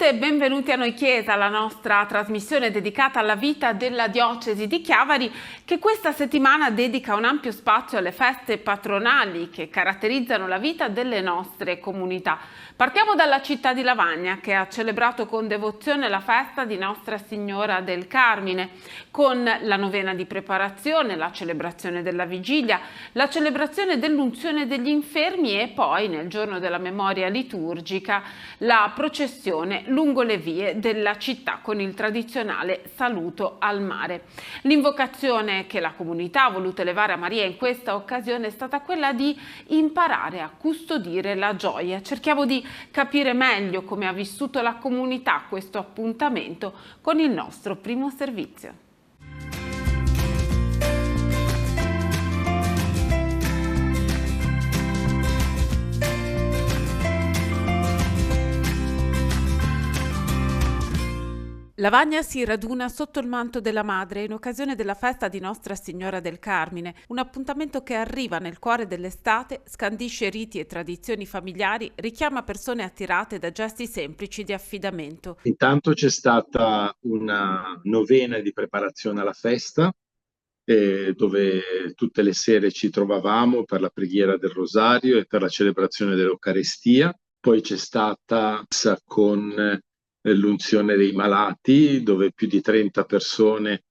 tutte e benvenuti a Noi Chiesa, la nostra trasmissione dedicata alla vita della diocesi di Chiavari, che questa settimana dedica un ampio spazio alle feste patronali che caratterizzano la vita delle nostre comunità. Partiamo dalla città di Lavagna, che ha celebrato con devozione la festa di Nostra Signora del Carmine, con la novena di preparazione, la celebrazione della vigilia, la celebrazione dell'unzione degli infermi e poi, nel giorno della memoria liturgica, la processione lungo le vie della città con il tradizionale saluto al mare. L'invocazione che la comunità ha voluto elevare a Maria in questa occasione è stata quella di imparare a custodire la gioia. Cerchiamo di capire meglio come ha vissuto la comunità questo appuntamento con il nostro primo servizio. Lavagna si raduna sotto il manto della Madre in occasione della festa di Nostra Signora del Carmine, un appuntamento che arriva nel cuore dell'estate, scandisce riti e tradizioni familiari, richiama persone attirate da gesti semplici di affidamento. Intanto c'è stata una novena di preparazione alla festa, dove tutte le sere ci trovavamo per la preghiera del Rosario e per la celebrazione dell'Eucaristia. Poi c'è stata messa con l'unzione dei malati, dove più di 30 persone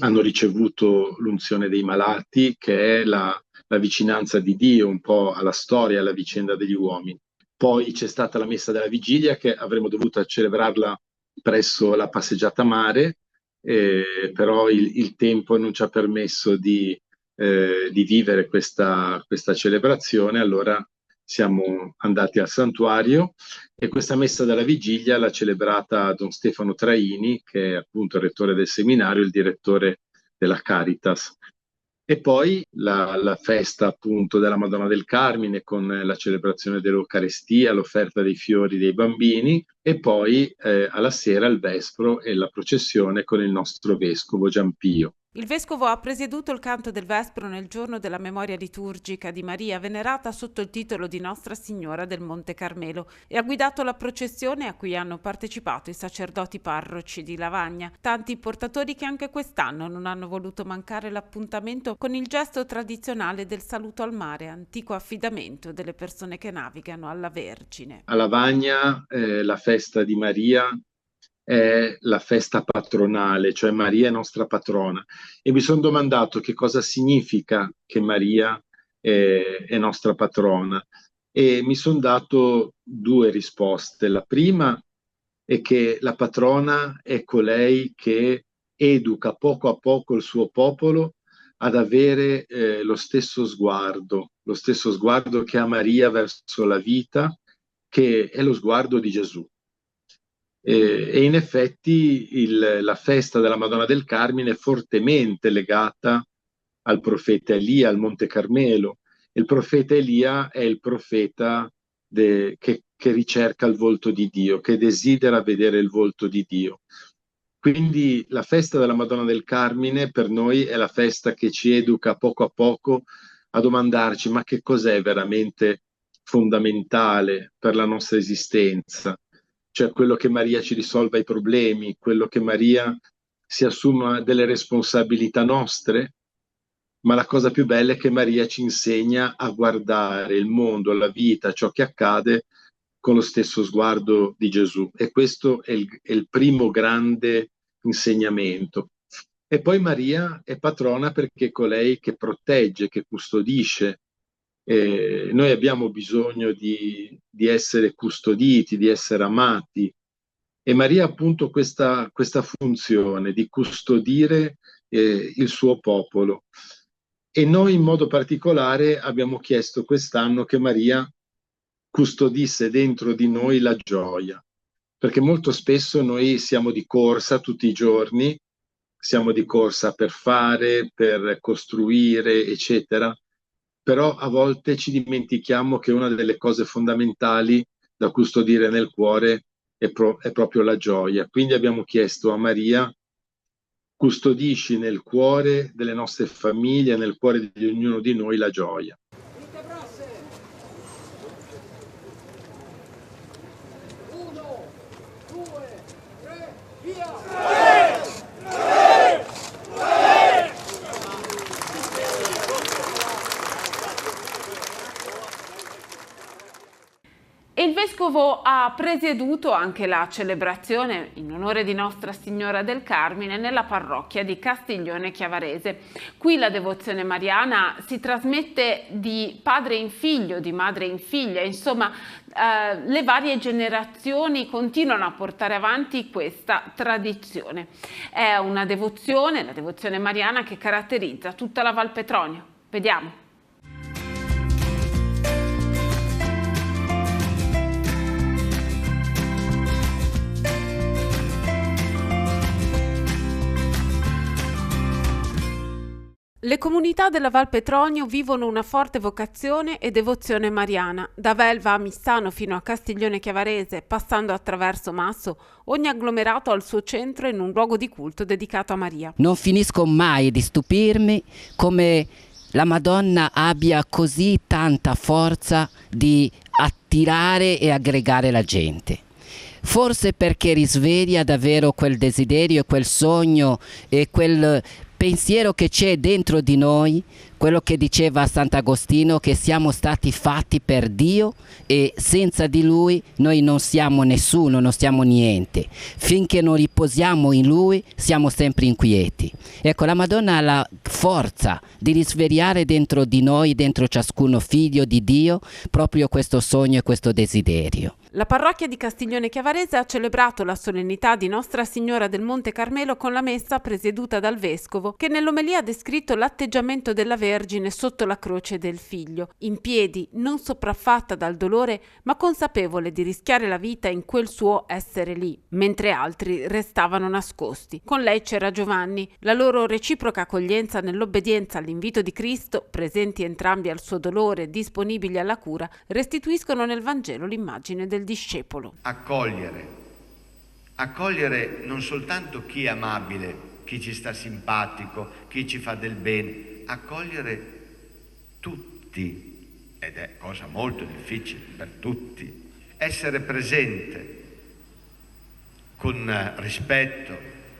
hanno ricevuto l'unzione dei malati, che è la vicinanza di Dio un po' alla storia, alla vicenda degli uomini. Poi c'è stata la messa della vigilia, che avremmo dovuto celebrarla presso la passeggiata mare, però il tempo non ci ha permesso di vivere questa celebrazione, allora siamo andati al santuario e questa messa della vigilia l'ha celebrata Don Stefano Traini, che è appunto il rettore del seminario, il direttore della Caritas. E poi la festa appunto della Madonna del Carmine con la celebrazione dell'Eucaristia, l'offerta dei fiori dei bambini e poi alla sera il vespro e la processione con il nostro vescovo Giampio. Il vescovo ha presieduto il canto del Vespro nel giorno della memoria liturgica di Maria, venerata sotto il titolo di Nostra Signora del Monte Carmelo, e ha guidato la processione a cui hanno partecipato i sacerdoti parroci di Lavagna, tanti portatori che anche quest'anno non hanno voluto mancare l'appuntamento con il gesto tradizionale del saluto al mare, antico affidamento delle persone che navigano alla Vergine. A Lavagna la festa di Maria è la festa patronale, cioè Maria è nostra patrona. E mi sono domandato che cosa significa che Maria è nostra patrona. E mi sono dato due risposte. La prima è che la patrona è colei che educa poco a poco il suo popolo ad avere lo stesso sguardo che ha Maria verso la vita, che è lo sguardo di Gesù. E in effetti la festa della Madonna del Carmine è fortemente legata al profeta Elia, al Monte Carmelo. Il profeta Elia è il profeta che ricerca il volto di Dio, che desidera vedere il volto di Dio. Quindi la festa della Madonna del Carmine per noi è la festa che ci educa poco a poco a domandarci ma che cos'è veramente fondamentale per la nostra esistenza? Cioè quello che Maria ci risolva i problemi, quello che Maria si assuma delle responsabilità nostre, ma la cosa più bella è che Maria ci insegna a guardare il mondo, la vita, ciò che accade con lo stesso sguardo di Gesù. E questo è il primo grande insegnamento. E poi Maria è patrona perché è colei che protegge, che custodisce. Noi abbiamo bisogno di essere custoditi, di essere amati. E Maria ha appunto questa funzione di custodire il suo popolo. E noi in modo particolare abbiamo chiesto quest'anno che Maria custodisse dentro di noi la gioia, perché molto spesso noi siamo di corsa tutti i giorni, siamo di corsa per fare, per costruire, eccetera, però a volte ci dimentichiamo che una delle cose fondamentali da custodire nel cuore è proprio la gioia. Quindi abbiamo chiesto a Maria: custodisci nel cuore delle nostre famiglie, nel cuore di ognuno di noi la gioia. E il Vescovo ha presieduto anche la celebrazione in onore di Nostra Signora del Carmine nella parrocchia di Castiglione Chiavarese. Qui la devozione mariana si trasmette di padre in figlio, di madre in figlia, insomma le varie generazioni continuano a portare avanti questa tradizione. È una devozione, la devozione mariana, che caratterizza tutta la Val Petronio. Vediamo. Le comunità della Val Petronio vivono una forte vocazione e devozione mariana. Da Velva a Missano fino a Castiglione Chiavarese, passando attraverso Masso, ogni agglomerato ha il suo centro in un luogo di culto dedicato a Maria. Non finisco mai di stupirmi come la Madonna abbia così tanta forza di attirare e aggregare la gente. Forse perché risveglia davvero quel desiderio e quel sogno e quel pensiero che c'è dentro di noi, quello che diceva Sant'Agostino, che siamo stati fatti per Dio e senza di Lui noi non siamo nessuno, non siamo niente. Finché non riposiamo in Lui siamo sempre inquieti. Ecco, la Madonna ha la forza di risvegliare dentro di noi, dentro ciascuno figlio di Dio, proprio questo sogno e questo desiderio. La parrocchia di Castiglione Chiavarese ha celebrato la solennità di Nostra Signora del Monte Carmelo con la messa presieduta dal Vescovo, che nell'omelia ha descritto l'atteggiamento della Vergine sotto la croce del Figlio, in piedi, non sopraffatta dal dolore, ma consapevole di rischiare la vita in quel suo essere lì, mentre altri restavano nascosti. Con lei c'era Giovanni. La loro reciproca accoglienza nell'obbedienza all'invito di Cristo, presenti entrambi al suo dolore, disponibili alla cura, restituiscono nel Vangelo l'immagine del discepolo. Accogliere non soltanto chi è amabile, chi ci sta simpatico, chi ci fa del bene, accogliere tutti, ed è cosa molto difficile per tutti, essere presente con rispetto,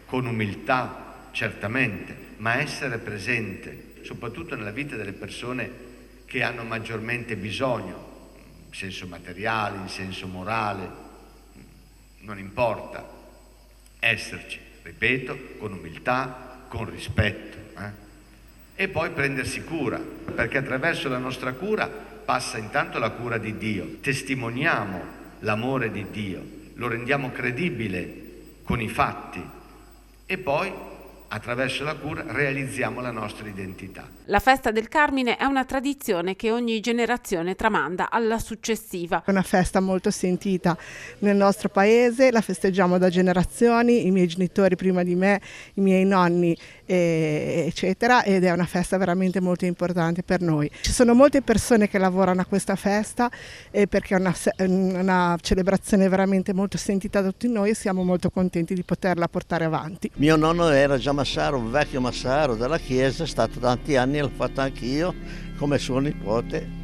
con umiltà, certamente, ma essere presente soprattutto nella vita delle persone che hanno maggiormente bisogno, in senso materiale, in senso morale, non importa, esserci, ripeto, con umiltà, con rispetto, e poi prendersi cura, perché attraverso la nostra cura passa intanto la cura di Dio, testimoniamo l'amore di Dio, lo rendiamo credibile con i fatti e poi attraverso la cura realizziamo la nostra identità. La festa del Carmine è una tradizione che ogni generazione tramanda alla successiva. È una festa molto sentita nel nostro paese, la festeggiamo da generazioni, i miei genitori prima di me, i miei nonni, eccetera, ed è una festa veramente molto importante per noi. Ci sono molte persone che lavorano a questa festa perché è una celebrazione veramente molto sentita da tutti noi e siamo molto contenti di poterla portare avanti. Mio nonno era già massaro, un vecchio massaro della chiesa, è stato tanti anni, l'ho fatto anch'io come suo nipote.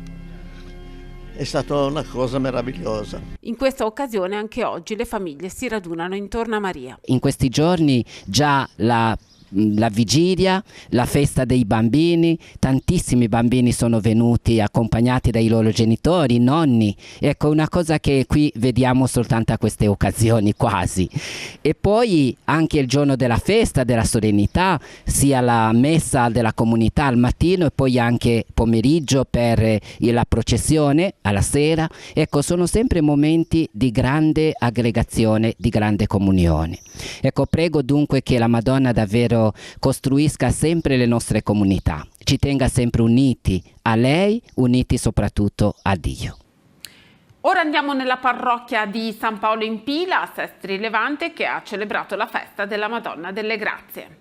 È stata una cosa meravigliosa. In questa occasione anche oggi le famiglie si radunano intorno a Maria. In questi giorni già la vigilia, la festa dei bambini, tantissimi bambini sono venuti accompagnati dai loro genitori, nonni, ecco una cosa che qui vediamo soltanto a queste occasioni quasi. E poi anche il giorno della festa, della solennità, sia la messa della comunità al mattino e poi anche pomeriggio per la processione alla sera, ecco sono sempre momenti di grande aggregazione, di grande comunione. Ecco, prego dunque che la Madonna davvero costruisca sempre le nostre comunità, ci tenga sempre uniti a lei, uniti soprattutto a Dio. Ora andiamo nella parrocchia di San Paolo in Pila, a Sestri Levante, che ha celebrato la festa della Madonna delle Grazie.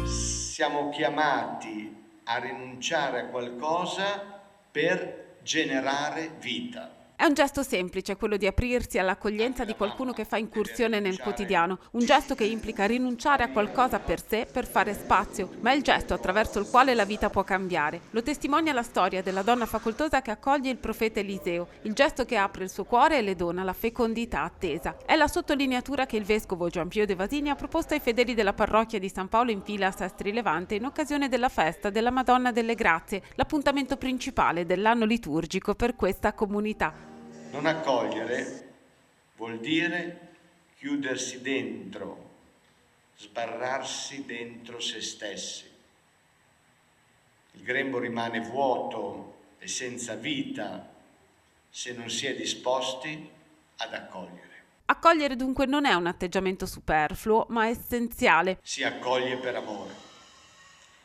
Siamo chiamati a rinunciare a qualcosa per generare vita. È un gesto semplice quello di aprirsi all'accoglienza di qualcuno che fa incursione nel quotidiano, un gesto che implica rinunciare a qualcosa per sé per fare spazio, ma è il gesto attraverso il quale la vita può cambiare. Lo testimonia la storia della donna facoltosa che accoglie il profeta Eliseo, il gesto che apre il suo cuore e le dona la fecondità attesa. È la sottolineatura che il vescovo Giampio De Vasini ha proposto ai fedeli della parrocchia di San Paolo in Fila a Sestri Levante in occasione della festa della Madonna delle Grazie, l'appuntamento principale dell'anno liturgico per questa comunità. Non accogliere vuol dire chiudersi dentro, sbarrarsi dentro se stessi. Il grembo rimane vuoto e senza vita se non si è disposti ad accogliere. Accogliere dunque non è un atteggiamento superfluo, ma essenziale. Si accoglie per amore.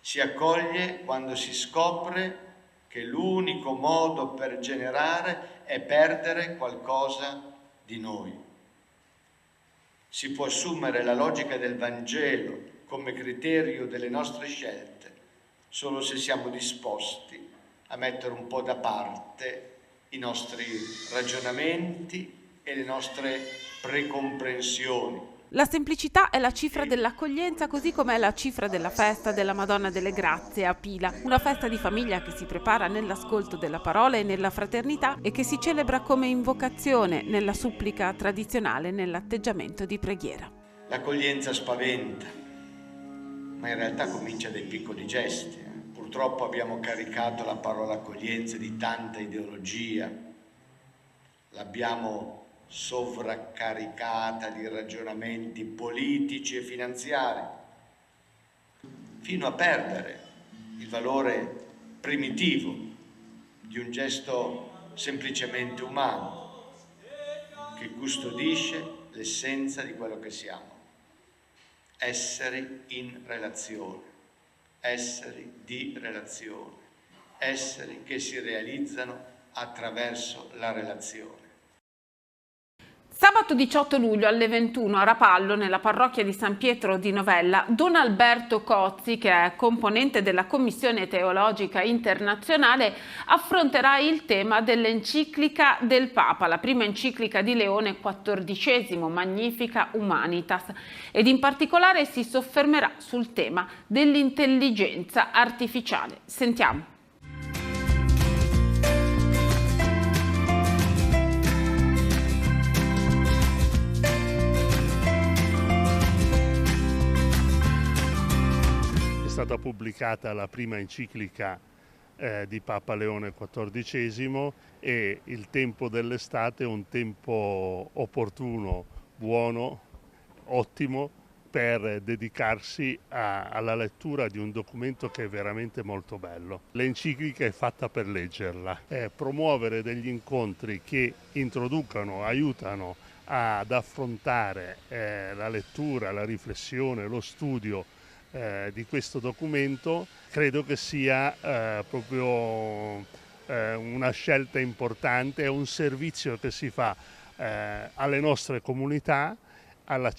Si accoglie quando si scopre che l'unico modo per generare è perdere qualcosa di noi. Si può assumere la logica del Vangelo come criterio delle nostre scelte solo se siamo disposti a mettere un po' da parte i nostri ragionamenti e le nostre precomprensioni. La semplicità è la cifra dell'accoglienza, così come è la cifra della festa della Madonna delle Grazie a Pila, una festa di famiglia che si prepara nell'ascolto della parola e nella fraternità e che si celebra come invocazione nella supplica tradizionale, nell'atteggiamento di preghiera. L'accoglienza spaventa, ma in realtà comincia dai piccoli gesti. Purtroppo abbiamo caricato la parola accoglienza di tanta ideologia, l'abbiamo sovraccaricata di ragionamenti politici e finanziari, fino a perdere il valore primitivo di un gesto semplicemente umano che custodisce l'essenza di quello che siamo: esseri in relazione, esseri di relazione, esseri che si realizzano attraverso la relazione. Sabato 18 luglio alle 21 a Rapallo, nella parrocchia di San Pietro di Novella, Don Alberto Cozzi, che è componente della Commissione Teologica Internazionale, affronterà il tema dell'enciclica del Papa, la prima enciclica di Leone XIV, Magnificat Humanitas, ed in particolare si soffermerà sul tema dell'intelligenza artificiale. Sentiamo. È stata pubblicata la prima enciclica di Papa Leone XIV e il tempo dell'estate è un tempo opportuno, buono, ottimo per dedicarsi alla lettura di un documento che è veramente molto bello. L'enciclica è fatta per leggerla, promuovere degli incontri che introducano, aiutano ad affrontare la lettura, la riflessione, lo studio di questo documento. Credo che sia proprio una scelta importante, è un servizio che si fa alle nostre comunità, alla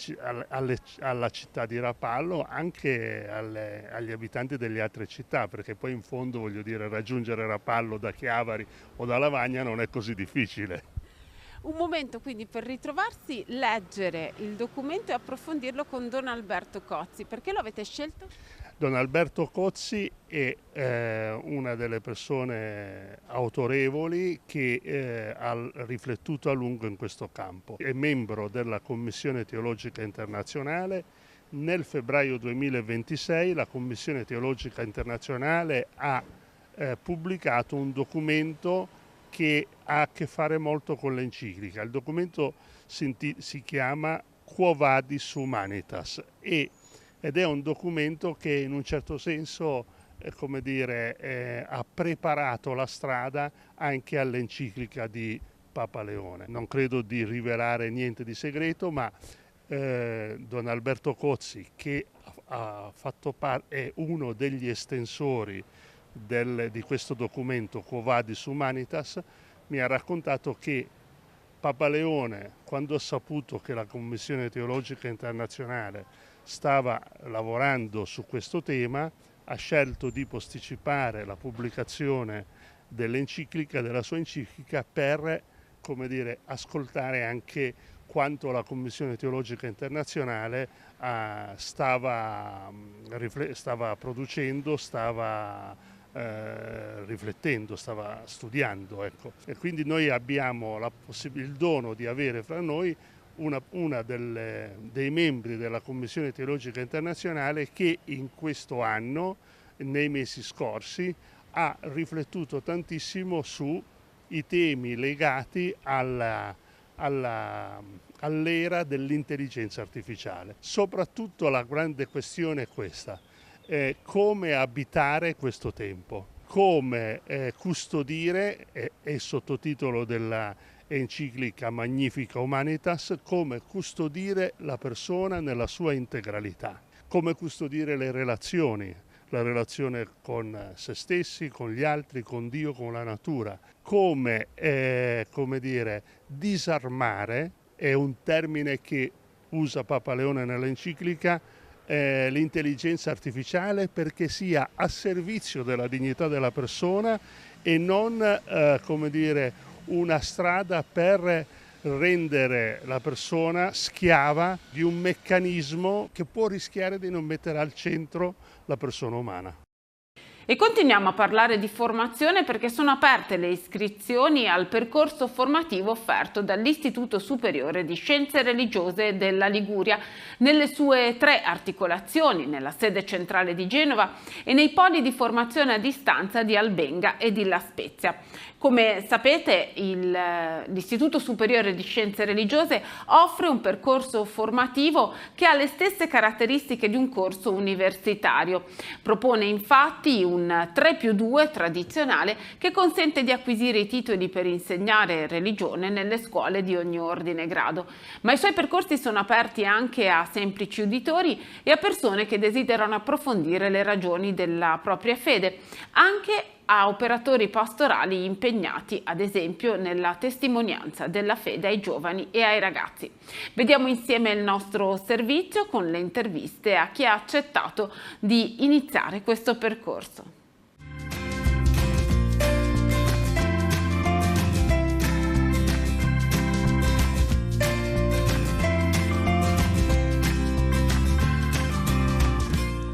città di Rapallo, anche agli abitanti delle altre città, perché poi in fondo, voglio dire, raggiungere Rapallo da Chiavari o da Lavagna non è così difficile. Un momento quindi per ritrovarsi, leggere il documento e approfondirlo con Don Alberto Cozzi. Perché lo avete scelto? Don Alberto Cozzi è una delle persone autorevoli che ha riflettuto a lungo in questo campo. È membro della Commissione Teologica Internazionale. Nel febbraio 2026 la Commissione Teologica Internazionale ha pubblicato un documento che ha a che fare molto con l'enciclica. Il documento si chiama Quo Vadis Humanitas ed è un documento che in un certo senso ha preparato la strada anche all'enciclica di Papa Leone. Non credo di rivelare niente di segreto, ma Don Alberto Cozzi, che è uno degli estensori di questo documento Quo Vadis Humanitas, mi ha raccontato che Papa Leone, quando ha saputo che la Commissione Teologica Internazionale stava lavorando su questo tema, ha scelto di posticipare la pubblicazione della sua enciclica, per come dire, ascoltare anche quanto la Commissione Teologica Internazionale stava producendo, stava riflettendo, stava studiando, ecco. E quindi noi abbiamo il dono di avere fra noi una dei membri della Commissione Teologica Internazionale che in questo anno, nei mesi scorsi, ha riflettuto tantissimo sui temi legati all'era dell'intelligenza artificiale. Soprattutto la grande questione è questa: come abitare questo tempo, come custodire, è il sottotitolo della enciclica Magnifica Humanitas, come custodire la persona nella sua integralità, come custodire le relazioni, la relazione con se stessi, con gli altri, con Dio, con la natura, come dire, disarmare, è un termine che usa Papa Leone nell'enciclica, l'intelligenza artificiale, perché sia a servizio della dignità della persona e non come dire, una strada per rendere la persona schiava di un meccanismo che può rischiare di non mettere al centro la persona umana. E continuiamo a parlare di formazione perché sono aperte le iscrizioni al percorso formativo offerto dall'Istituto Superiore di Scienze Religiose della Liguria nelle sue 3 articolazioni, nella sede centrale di Genova e nei poli di formazione a distanza di Albenga e di La Spezia. Come sapete, l'Istituto Superiore di Scienze Religiose offre un percorso formativo che ha le stesse caratteristiche di un corso universitario. Propone infatti un 3+2 tradizionale che consente di acquisire i titoli per insegnare religione nelle scuole di ogni ordine e grado. Ma i suoi percorsi sono aperti anche a semplici uditori e a persone che desiderano approfondire le ragioni della propria fede, anche a operatori pastorali impegnati, ad esempio, nella testimonianza della fede ai giovani e ai ragazzi. Vediamo insieme il nostro servizio con le interviste a chi ha accettato di iniziare questo percorso.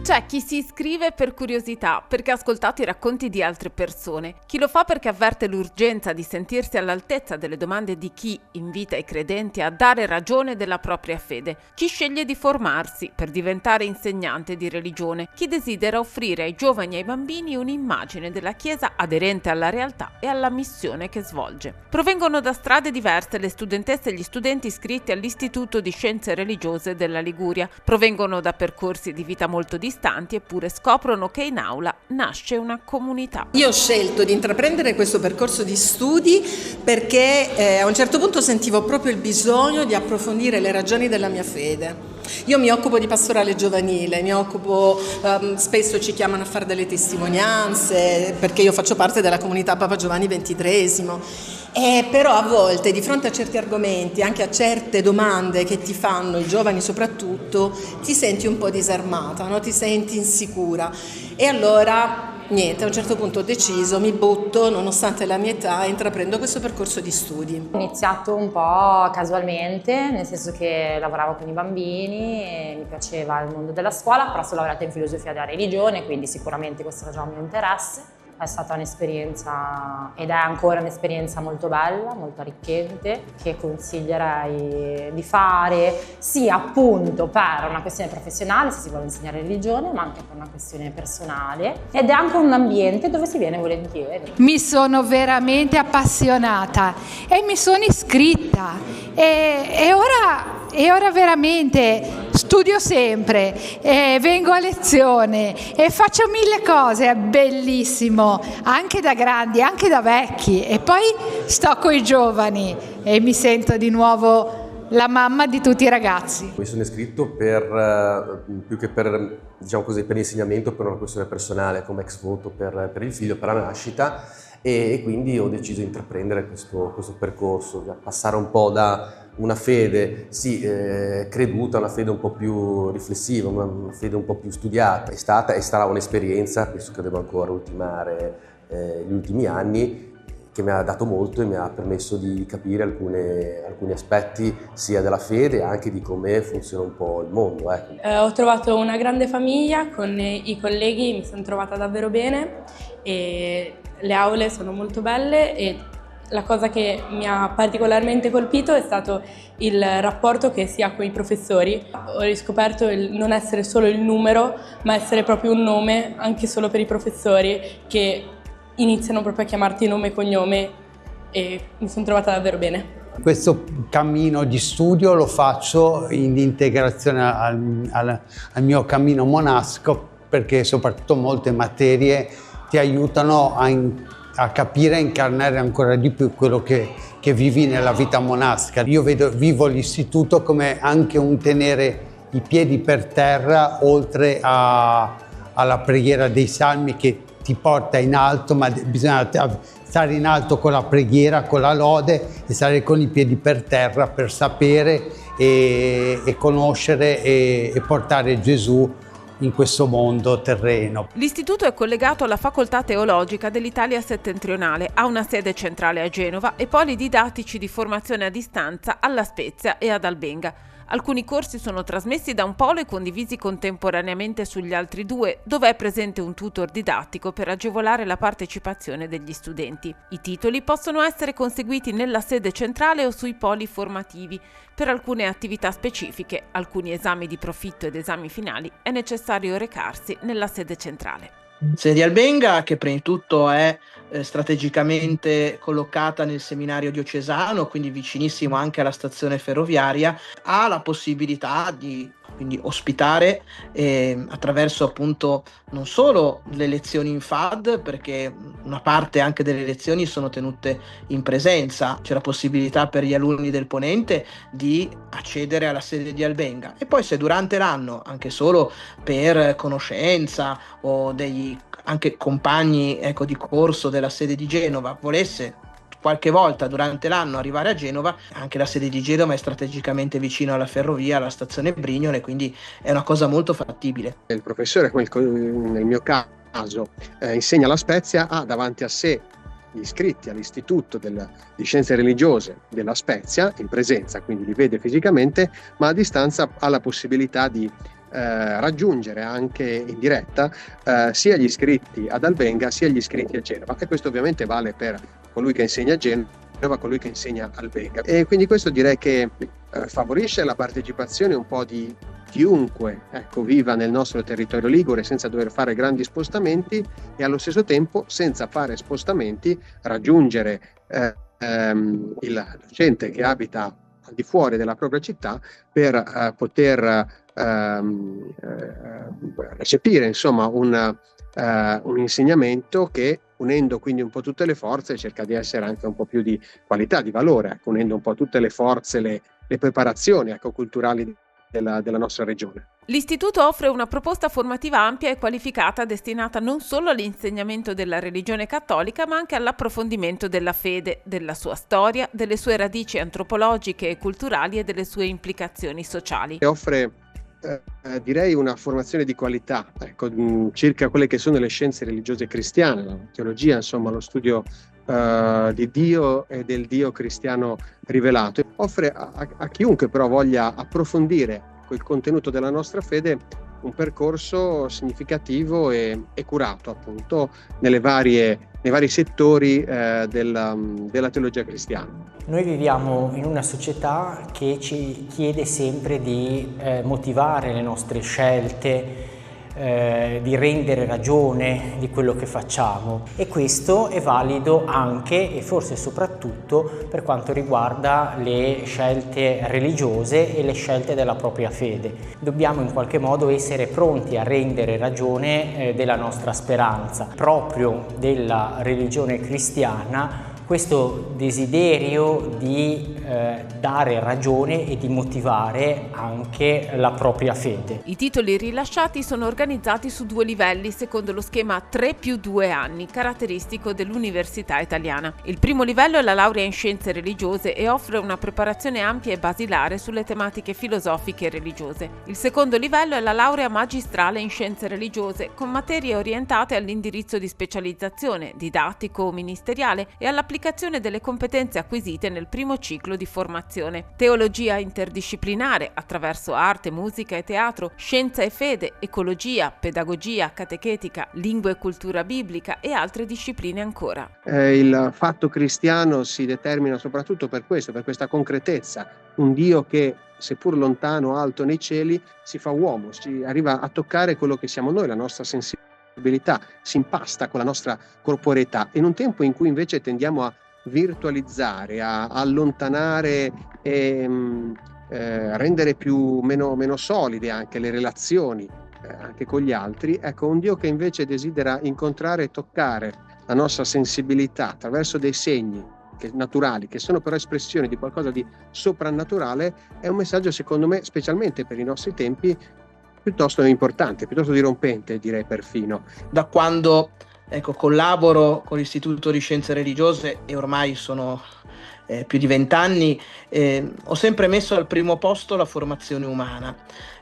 C'è chi si iscrive per curiosità, perché ha ascoltato i racconti di altre persone, chi lo fa perché avverte l'urgenza di sentirsi all'altezza delle domande di chi invita i credenti a dare ragione della propria fede, chi sceglie di formarsi per diventare insegnante di religione, chi desidera offrire ai giovani e ai bambini un'immagine della Chiesa aderente alla realtà e alla missione che svolge. Provengono da strade diverse le studentesse e gli studenti iscritti all'Istituto di Scienze Religiose della Liguria, provengono da percorsi di vita molto distanti, eppure scoprono che in aula nasce una comunità. Io ho scelto di intraprendere questo percorso di studi perché a un certo punto sentivo proprio il bisogno di approfondire le ragioni della mia fede. Io mi occupo di pastorale giovanile, spesso ci chiamano a fare delle testimonianze perché io faccio parte della comunità Papa Giovanni XXIII. Però a volte di fronte a certi argomenti, anche a certe domande che ti fanno i giovani soprattutto, ti senti un po' disarmata, no? Ti senti insicura e allora niente, a un certo punto ho deciso, mi butto nonostante la mia età e intraprendo questo percorso di studi. Ho iniziato un po' casualmente, nel senso che lavoravo con i bambini e mi piaceva il mondo della scuola, però sono laureata in filosofia della religione, quindi sicuramente questo era già un mio interesse. È stata un'esperienza ed è ancora un'esperienza molto bella, molto arricchente, che consiglierei di fare sia appunto per una questione professionale, se si vuole insegnare religione, ma anche per una questione personale, ed è anche un ambiente dove si viene volentieri. Mi sono veramente appassionata e mi sono iscritta e ora veramente studio sempre, vengo a lezione e faccio 1000 cose, è bellissimo, anche da grandi, anche da vecchi, e poi sto con i giovani e mi sento di nuovo la mamma di tutti i ragazzi. Mi sono iscritto più che per, diciamo così, per l'insegnamento, per una questione personale, come ex voto per il figlio, per la nascita, e quindi ho deciso di intraprendere questo percorso, passare un po' da una fede creduta, una fede un po' più riflessiva, una fede un po' più studiata. È stata e sarà un'esperienza, penso che devo ancora ultimare gli ultimi anni, mi ha dato molto e mi ha permesso di capire alcuni aspetti sia della fede e anche di come funziona un po' il mondo. Ho trovato una grande famiglia con i colleghi, mi sono trovata davvero bene e le aule sono molto belle e la cosa che mi ha particolarmente colpito è stato il rapporto che si ha con i professori. Ho riscoperto il non essere solo il numero, ma essere proprio un nome anche solo per i professori che iniziano proprio a chiamarti nome e cognome e mi sono trovata davvero bene. Questo cammino di studio lo faccio in integrazione al mio cammino monastico, perché soprattutto molte materie ti aiutano a capire e incarnare ancora di più quello che vivi nella vita monastica. Io vivo l'istituto come anche un tenere i piedi per terra, oltre alla preghiera dei salmi che ti porta in alto, ma bisogna stare in alto con la preghiera, con la lode e stare con i piedi per terra per sapere e conoscere e portare Gesù in questo mondo terreno. L'istituto è collegato alla Facoltà Teologica dell'Italia Settentrionale, ha una sede centrale a Genova e poli didattici di formazione a distanza a La Spezia e ad Albenga. Alcuni corsi sono trasmessi da un polo e condivisi contemporaneamente sugli altri due, dove è presente un tutor didattico per agevolare la partecipazione degli studenti. I titoli possono essere conseguiti nella sede centrale o sui poli formativi. Per alcune attività specifiche, alcuni esami di profitto ed esami finali, è necessario recarsi nella sede centrale. Sede di Albenga, che prima di tutto è strategicamente collocata nel seminario diocesano, quindi vicinissimo anche alla stazione ferroviaria, ha la possibilità di quindi ospitare attraverso appunto non solo le lezioni in FAD, perché una parte anche delle lezioni sono tenute in presenza, c'è la possibilità per gli alunni del ponente di accedere alla sede di Albenga, e poi se durante l'anno, anche solo per conoscenza o degli anche compagni di corso della sede di Genova volesse qualche volta durante l'anno arrivare a Genova, anche la sede di Genova è strategicamente vicino alla ferrovia, alla stazione Brignole, quindi è una cosa molto fattibile. Il professore, come nel mio caso, insegna La Spezia, ha davanti a sé gli iscritti all'Istituto di Scienze Religiose della Spezia, in presenza, quindi li vede fisicamente, ma a distanza ha la possibilità di raggiungere anche in diretta sia gli iscritti ad Albenga sia gli iscritti a Genova, e questo ovviamente vale per colui che insegna a Genova, colui che insegna a Albenga, e quindi questo direi che favorisce la partecipazione un po' di chiunque viva nel nostro territorio ligure senza dover fare grandi spostamenti, e allo stesso tempo senza fare spostamenti raggiungere il docente che abita al di fuori della propria città per poter recepire insomma un insegnamento che, unendo quindi un po' tutte le forze, cerca di essere anche un po' più di qualità, di valore, unendo un po' tutte le forze, le preparazioni culturali della nostra regione. L'istituto offre una proposta formativa ampia e qualificata destinata non solo all'insegnamento della religione cattolica, ma anche all'approfondimento della fede, della sua storia, delle sue radici antropologiche e culturali e delle sue implicazioni sociali. E offre direi una formazione di qualità circa quelle che sono le scienze religiose cristiane, la teologia, insomma lo studio di Dio e del Dio cristiano rivelato. Offre a chiunque però voglia approfondire quel contenuto della nostra fede un percorso significativo e curato appunto nei vari settori della teologia cristiana. Noi viviamo in una società che ci chiede sempre di motivare le nostre scelte, di rendere ragione di quello che facciamo, e questo è valido anche e forse soprattutto per quanto riguarda le scelte religiose e le scelte della propria fede. Dobbiamo in qualche modo essere pronti a rendere ragione della nostra speranza, proprio della religione cristiana, questo desiderio di dare ragione e di motivare anche la propria fede. I titoli rilasciati sono organizzati su 2 livelli secondo lo schema 3+2 anni, caratteristico dell'Università Italiana. Il primo livello è la laurea in scienze religiose e offre una preparazione ampia e basilare sulle tematiche filosofiche e religiose. Il secondo livello è la laurea magistrale in scienze religiose, con materie orientate all'indirizzo di specializzazione, didattico o ministeriale, e all'applicazione l'applicazione delle competenze acquisite nel primo ciclo di formazione. Teologia interdisciplinare attraverso arte, musica e teatro, scienza e fede, ecologia, pedagogia, catechetica, lingua e cultura biblica e altre discipline ancora. Il fatto cristiano si determina soprattutto per questo, per questa concretezza, un Dio che, seppur lontano, alto nei cieli, si fa uomo, si arriva a toccare quello che siamo noi, la nostra sensibilità, si impasta con la nostra corporeità, in un tempo in cui invece tendiamo a virtualizzare, a allontanare e rendere meno solide anche le relazioni anche con gli altri. Ecco, un Dio che invece desidera incontrare e toccare la nostra sensibilità attraverso dei segni naturali, che sono però espressioni di qualcosa di soprannaturale, è un messaggio, secondo me, specialmente per i nostri tempi, piuttosto importante, piuttosto dirompente, direi perfino. Da quando collaboro con l'Istituto di Scienze Religiose, e ormai sono più di 20 anni, ho sempre messo al primo posto la formazione umana.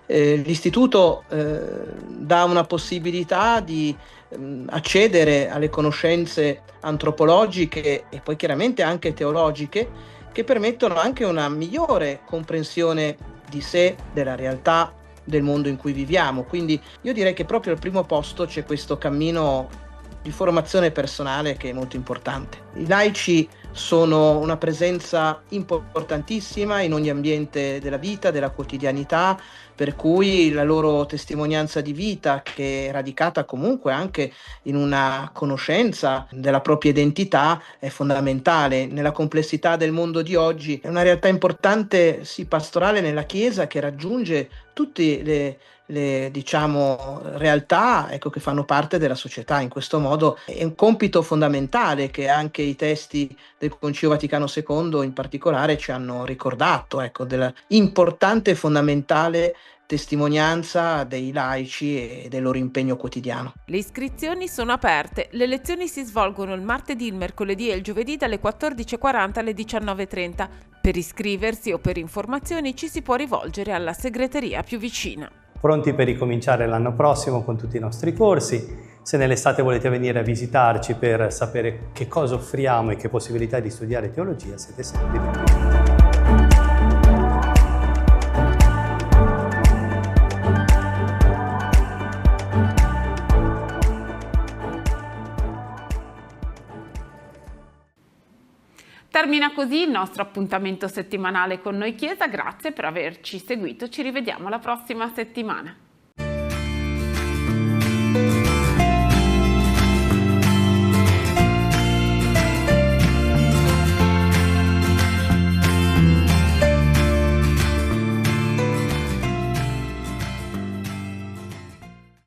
L'istituto dà una possibilità di accedere alle conoscenze antropologiche e poi chiaramente anche teologiche, che permettono anche una migliore comprensione di sé, della realtà, del mondo in cui viviamo. Quindi io direi che proprio al primo posto c'è questo cammino di formazione personale che è molto importante. I laici sono una presenza importantissima in ogni ambiente della vita, della quotidianità, per cui la loro testimonianza di vita, che è radicata comunque anche in una conoscenza della propria identità, è fondamentale. Nella complessità del mondo di oggi è una realtà importante, sì, pastorale nella Chiesa, che raggiunge tutte le realtà che fanno parte della società. In questo modo è un compito fondamentale che anche i testi del Concilio Vaticano II in particolare ci hanno ricordato, della importante e fondamentale testimonianza dei laici e del loro impegno quotidiano. Le iscrizioni sono aperte, le lezioni si svolgono il martedì, il mercoledì e il giovedì dalle 14:40 alle 19:30. Per iscriversi o per informazioni ci si può rivolgere alla segreteria più vicina. Pronti per ricominciare l'anno prossimo con tutti i nostri corsi. Se nell'estate volete venire a visitarci per sapere che cosa offriamo e che possibilità di studiare teologia, siete sempre benvenuti. Termina così il nostro appuntamento settimanale con Noi Chiesa. Grazie per averci seguito, ci rivediamo la prossima settimana.